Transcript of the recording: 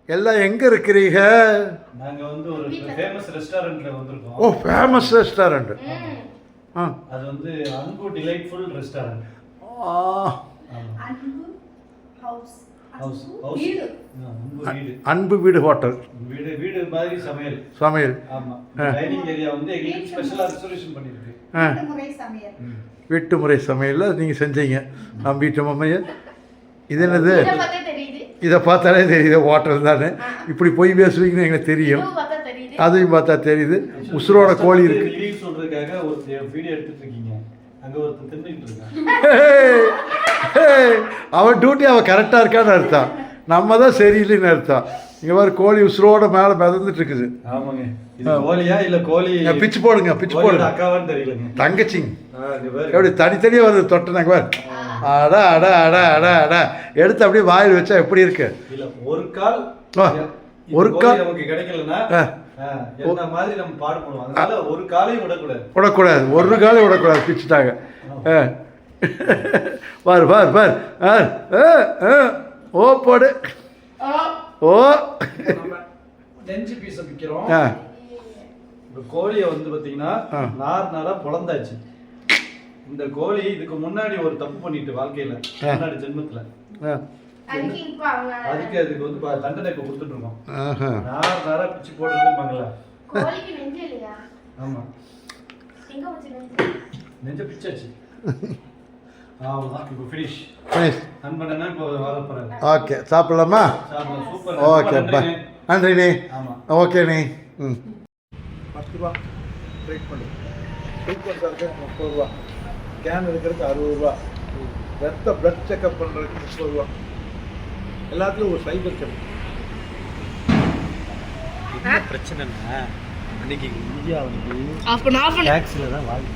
எல்லாம் எங்கே இருக்கிறீங்க? நாங்கள் வந்து ஒரு ஃபேமஸ் ரெஸ்டாரண்ட்டில் வந்திருக்கோம். ஓ, ஃபேமஸ் ரெஸ்டாரண்ட். அது வந்து அன்பு டிலைட்ஃபுல் ரெஸ்டாரண்ட். அன்பு வீடு ஹோட்டல். வீடு மாதிரி சமையல். ஆமாம். டைனிங் ஏரியா வந்து எங்களுக்கு ஸ்பெஷலாக ரிசர்வேஷன் பண்ணியிருக்கு. வீட்டு முறை சமையலில் நீங்கள் செஞ்சீங்க. நம்ம வீட்டு மம்மையை இது என்னது? இதை பார்த்தாலே தெரியுது ஹோட்டல் தானே. இப்படி போய் பேசுவீங்கன்னு எங்களுக்கு தெரியும். அதையும் பார்த்தா தெரியுது. உசுரோட கோழி இருக்கு. சொல்றதுக்காக ஒரு வீடியோ எடுத்துட்டு இருக்கீங்க. அங்க ஒருத்தர் தின்னுட்டு இருக்கான். அவன் டியூட்டி அவன் கரெக்டாக இருக்கான்னு அர்த்தம். நம்ம தான் சரியில்லைன்னு அர்த்தம். இங்கே மாதிரி கோழி உசுரோட மேலே மிதந்துட்டு இருக்குது. ஆமாங்க. இது கோழியா இல்லை கோழி? பிச்சு போடுங்க, பிச்சு போடுங்க. அக்காவான்னு தெரியலங்க. தங்கச்சிங்க எப்படி தனித்தனியாக வருது தொட்டுனாங்க பாரு. அடா அடா அடா அடா அடா எடுத்து அப்படியே வாயில் வச்சா எப்படி இருக்கு? இல்ல ஒரு கால் நமக்கு கிடைக்கலன்னா என்ன மாதிரி நம்ம பாடுபடுவோம். அதனால ஒரு காலையும் விடக்கூடாது. ஒரு காலையும் விடக்கூடாது. பிச்சுட்டாங்க. பாரு பாரு பாரு. ஓ போடு. ஓ நெஞ்சு பீஸ விக்கிறோம். இந்த கோழியை வந்து பாத்தீங்கன்னா நார்மலா பொளந்தாச்சு. இந்த கோழி இதுக்கு முன்னாடி ஒரு தப்பு பண்ணிட்டு வாழ்க்கையில முன்னாடி ஜென்மத்துல அதுக்கு வந்து தண்டனை இப்ப கொடுத்துட்டு இருக்கோம். நாரா பிச்சு போடுறதுப்பாங்களா? ஆமா, நெஞ்ச பிச்சாச்சு. அவ்வளவுதான். இப்போ ஃபினிஷ் அன்பண்ணா இப்போ வர போறாரு. ஓகே, சாப்பிடலாமா? சூப்பர். ஓகே, பாய். நன்றி நீ. ஆமா, ஓகே நீ. 10 ரூபா ட்ரீட்மெண்ட். ட்ரீட்மெண்ட் சார்ஜ் 30 ரூபா. ஸ்கேன் எடுக்கிறதுக்கு 60 ரூபா. பிளட் செக்அப் பண்ணுறதுக்கு 30 ரூபா. எல்லாத்துலையும் ஒரு சைபர் செக். என்ன பிரச்சனைன்னா அன்னைக்கு இந்தியா வந்து டேக்ஸில் தான் வாழ்க்கை.